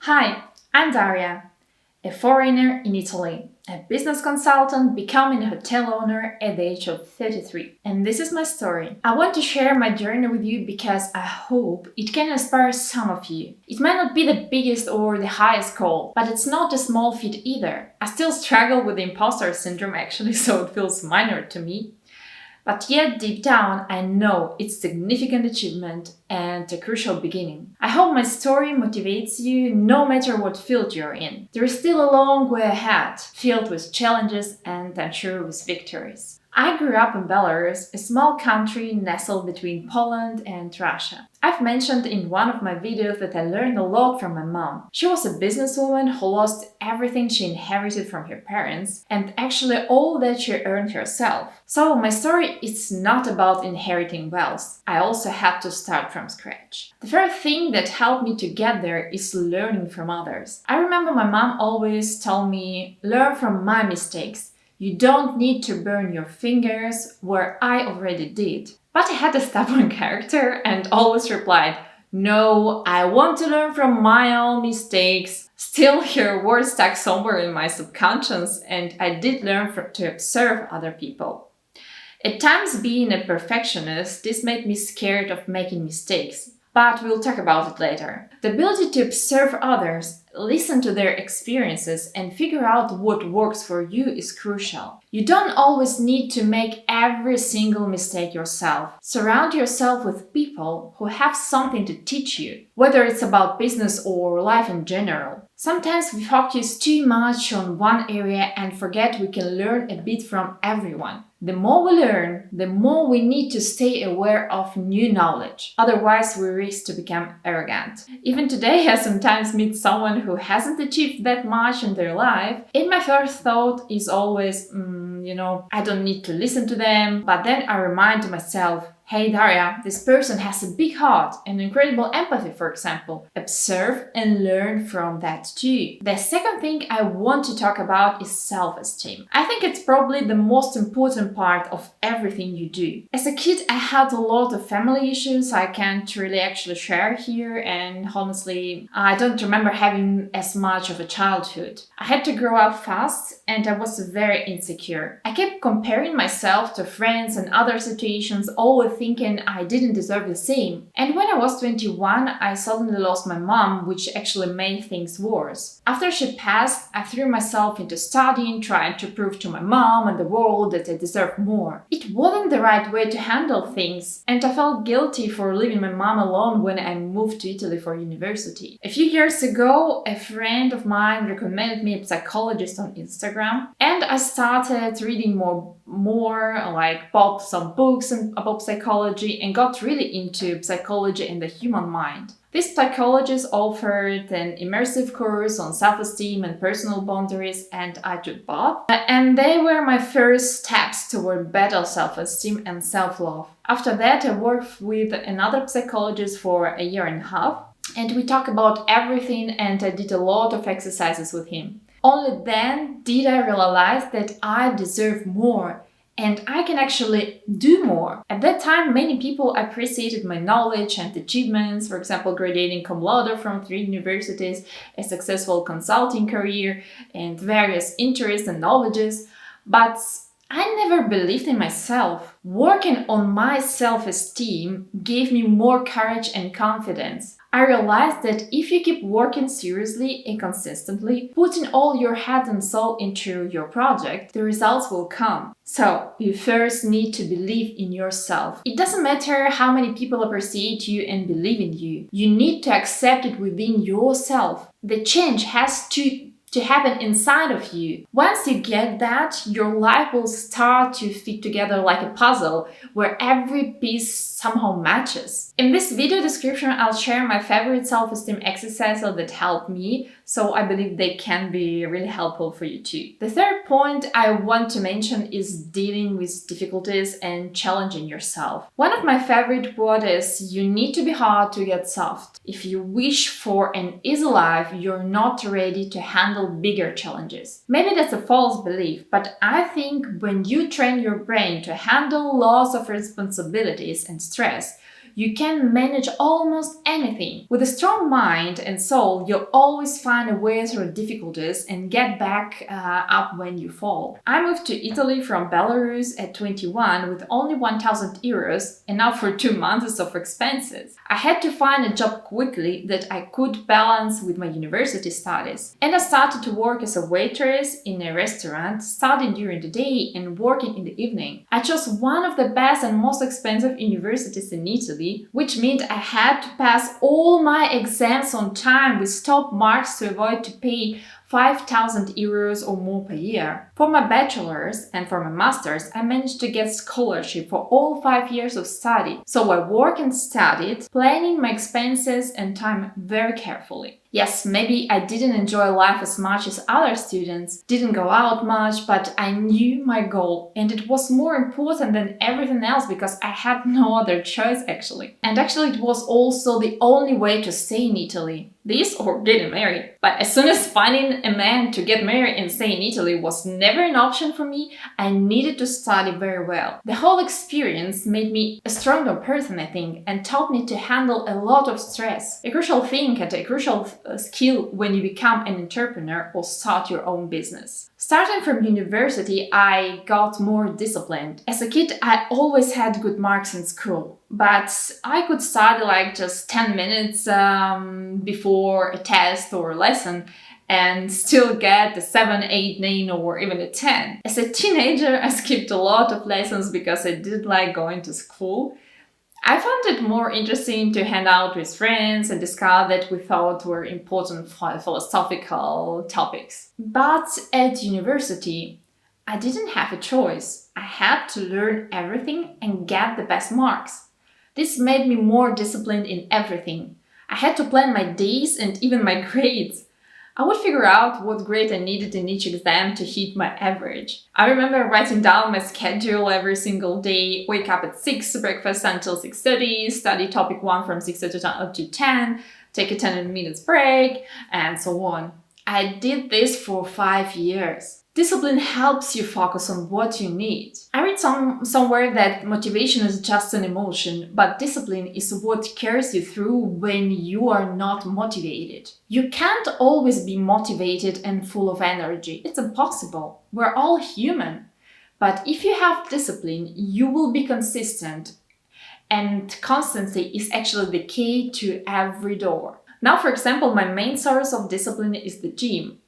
Hi, I'm Daria, a foreigner in Italy, a business consultant becoming a hotel owner at the age of 33. And this is my story. I want to share my journey with you because I hope it can inspire some of you. It might not be the biggest or the highest goal, but it's not a small feat either. I still struggle with the imposter syndrome actually, so it feels minor to me. But yet, deep down, I know it's a significant achievement and a crucial beginning. I hope my story motivates you no matter what field you're in. There is still a long way ahead, filled with challenges and I'm sure with victories. I grew up in Belarus, a small country nestled between Poland and Russia. I've mentioned in one of my videos that I learned a lot from my mom. She was a businesswoman who lost everything she inherited from her parents and actually all that she earned herself. So my story is not about inheriting wealth. I also had to start from scratch. The first thing that helped me to get there is learning from others. I remember my mom always told me, learn from my mistakes. You don't need to burn your fingers, where I already did. But I had a stubborn character and always replied, no, I want to learn from my own mistakes. Still, her words stuck somewhere in my subconscious and I did learn to observe other people. At times, being a perfectionist, this made me scared of making mistakes. But we'll talk about it later. The ability to observe others, listen to their experiences, and figure out what works for you is crucial. You don't always need to make every single mistake yourself. Surround yourself with people who have something to teach you, whether it's about business or life in general. Sometimes we focus too much on one area and forget we can learn a bit from everyone. The more we learn, the more we need to stay aware of new knowledge. Otherwise, we risk to become arrogant. Even today, I sometimes meet someone who hasn't achieved that much in their life, and my first thought is always, I don't need to listen to them. But then I remind myself, hey Daria, this person has a big heart and incredible empathy, for example. Observe and learn from that too. The second thing I want to talk about is self-esteem. I think it's probably the most important part of everything you do. As a kid, I had a lot of family issues I can't really actually share here, and honestly, I don't remember having as much of a childhood. I had to grow up fast and I was very insecure. I kept comparing myself to friends and other situations, always thinking I didn't deserve the same. And when I was 21, I suddenly lost my mom, which actually made things worse. After she passed, I threw myself into studying, trying to prove to my mom and the world that I deserved more. It wasn't the right way to handle things, and I felt guilty for leaving my mom alone when I moved to Italy for university. A few years ago, a friend of mine recommended me a psychologist on Instagram, and I started reading more, like bought some books about psychology and got really into psychology and the human mind. This psychologist offered an immersive course on self-esteem and personal boundaries, and I took both. And they were my first steps toward better self-esteem and self-love. After that, I worked with another psychologist for a year and a half, and we talked about everything, and I did a lot of exercises with him. Only then did I realize that I deserve more and I can actually do more. At that time, many people appreciated my knowledge and achievements, for example, graduating cum laude from 3 universities, a successful consulting career, and various interests and knowledges. But I never believed in myself. Working on my self-esteem gave me more courage and confidence. I realized that if you keep working seriously and consistently, putting all your heart and soul into your project, the results will come. So, you first need to believe in yourself. It doesn't matter how many people appreciate you and believe in you. You need to accept it within yourself. The change has to happen inside of you. Once you get that, your life will start to fit together like a puzzle where every piece somehow matches. In this video description, I'll share my favorite self-esteem exercises that helped me, so I believe they can be really helpful for you too. The third point I want to mention is dealing with difficulties and challenging yourself. One of my favorite quotes is, you need to be hard to get soft. If you wish for an easy life, you're not ready to handle bigger challenges. Maybe that's a false belief, but I think when you train your brain to handle lots of responsibilities and stress, you can manage almost anything. With a strong mind and soul, you'll always find a way through difficulties and get back up when you fall. I moved to Italy from Belarus at 21 with only 1,000 euros, enough for 2 months of expenses. I had to find a job quickly that I could balance with my university studies. And I started to work as a waitress in a restaurant, studying during the day and working in the evening. I chose one of the best and most expensive universities in Italy, which meant I had to pass all my exams on time with top marks to avoid to pay 5,000 euros or more per year. For my bachelor's and for my master's, I managed to get scholarship for all 5 years of study. So I worked and studied, planning my expenses and time very carefully. Yes, maybe I didn't enjoy life as much as other students, didn't go out much, but I knew my goal and it was more important than everything else because I had no other choice actually. And actually it was also the only way to stay in Italy. This or getting married. But as soon as finding a man to get married and stay in Italy was never an option for me, I needed to study very well. The whole experience made me a stronger person, I think, and taught me to handle a lot of stress. A crucial thing and a crucial skill when you become an entrepreneur or start your own business. Starting from university, I got more disciplined. As a kid, I always had good marks in school, but I could study like just 10 minutes before a test or a lesson and still get a 7, 8, 9 or even a 10. As a teenager, I skipped a lot of lessons because I didn't like going to school. I found it more interesting to hang out with friends and discuss that we thought were important philosophical topics. But at university, I didn't have a choice. I had to learn everything and get the best marks. This made me more disciplined in everything. I had to plan my days and even my grades. I would figure out what grade I needed in each exam to hit my average. I remember writing down my schedule every single day, wake up at 6, breakfast until 6:30, study topic 1 from 6:30 up to 10, take a 10 minutes break, and so on. I did this for 5 years. Discipline helps you focus on what you need. I read somewhere that motivation is just an emotion, but discipline is what carries you through when you are not motivated. You can't always be motivated and full of energy. It's impossible. We're all human. But if you have discipline, you will be consistent. And constancy is actually the key to every door. Now, for example, my main source of discipline is the gym.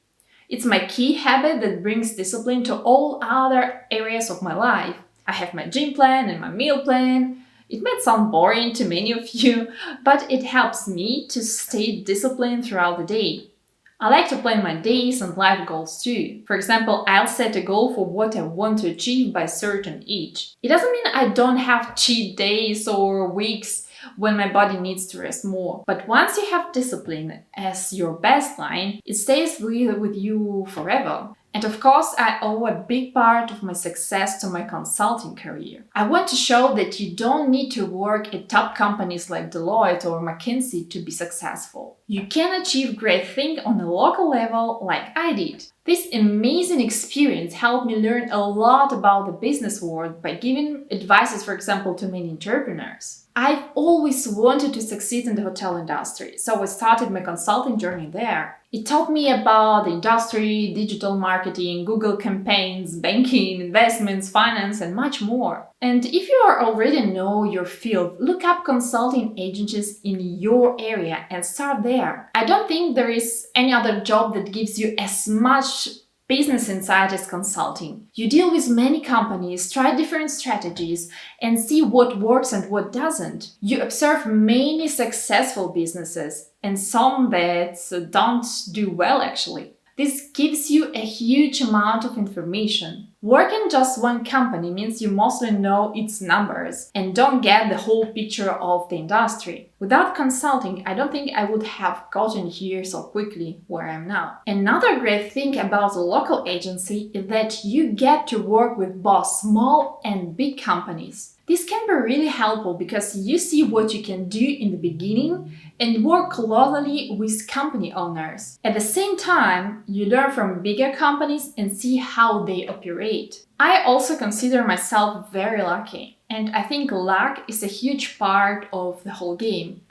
It's my key habit that brings discipline to all other areas of my life. I have my gym plan and my meal plan. It might sound boring to many of you, but it helps me to stay disciplined throughout the day. I like to plan my days and life goals too. For example, I'll set a goal for what I want to achieve by a certain age. It doesn't mean I don't have cheat days or weeks when my body needs to rest more. But once you have discipline as your baseline, it stays with you forever. And of course, I owe a big part of my success to my consulting career. I want to show that you don't need to work at top companies like Deloitte or McKinsey to be successful. You can achieve great things on a local level like I did. This amazing experience helped me learn a lot about the business world by giving advices, for example, to many entrepreneurs. I've always wanted to succeed in the hotel industry, so I started my consulting journey there. It taught me about the industry, digital marketing, Google campaigns, banking, investments, finance, and much more. And if you already know your field, look up consulting agencies in your area and start there. I don't think there is any other job that gives you as much business insight as consulting. You deal with many companies, try different strategies, and see what works and what doesn't. You observe many successful businesses and some that don't do well actually. This gives you a huge amount of information. Working just one company means you mostly know its numbers and don't get the whole picture of the industry. Without consulting, I don't think I would have gotten here so quickly where I am now. Another great thing about a local agency is that you get to work with both small and big companies. This can be really helpful because you see what you can do in the beginning and work closely with company owners. At the same time, you learn from bigger companies and see how they operate. I also consider myself very lucky. And I think luck is a huge part of the whole game.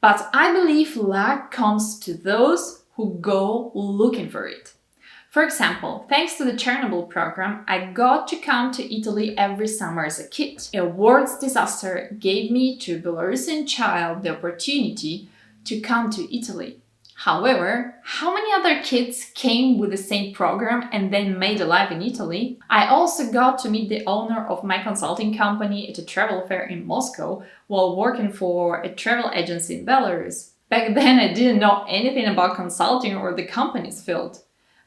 But I believe luck comes to those who go looking for it. For example, thanks to the Chernobyl program, I got to come to Italy every summer as a kid. A world's disaster gave me to a Belarusian child the opportunity to come to Italy. However, how many other kids came with the same program and then made a life in Italy? I also got to meet the owner of my consulting company at a travel fair in Moscow while working for a travel agency in Belarus. Back then, I didn't know anything about consulting or the company's field.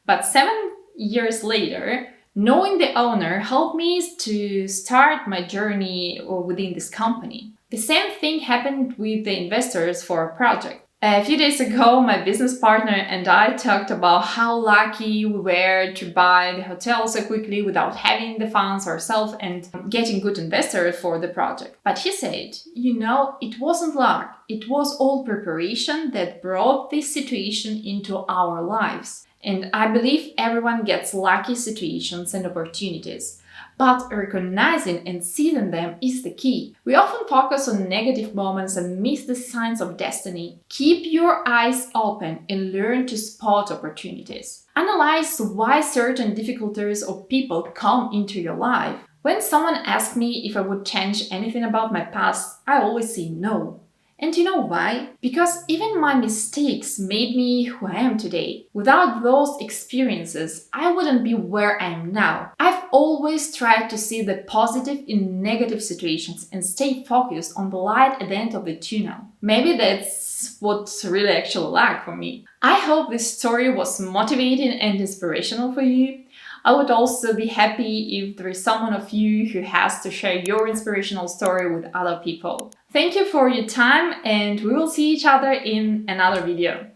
But 7 years later, knowing the owner helped me to start my journey within this company. The same thing happened with the investors for a project. A few days ago, my business partner and I talked about how lucky we were to buy the hotel so quickly without having the funds ourselves and getting good investors for the project. But he said, it wasn't luck, it was all preparation that brought this situation into our lives. And I believe everyone gets lucky situations and opportunities. But recognizing and seizing them is the key. We often focus on negative moments and miss the signs of destiny. Keep your eyes open and learn to spot opportunities. Analyze why certain difficulties or people come into your life. When someone asks me if I would change anything about my past, I always say no. And you know why? Because even my mistakes made me who I am today. Without those experiences, I wouldn't be where I am now. I've always tried to see the positive in negative situations and stay focused on the light at the end of the tunnel. Maybe that's what's really actually luck for me. I hope this story was motivating and inspirational for you. I would also be happy if there is someone of you who has to share your inspirational story with other people. Thank you for your time, and we will see each other in another video.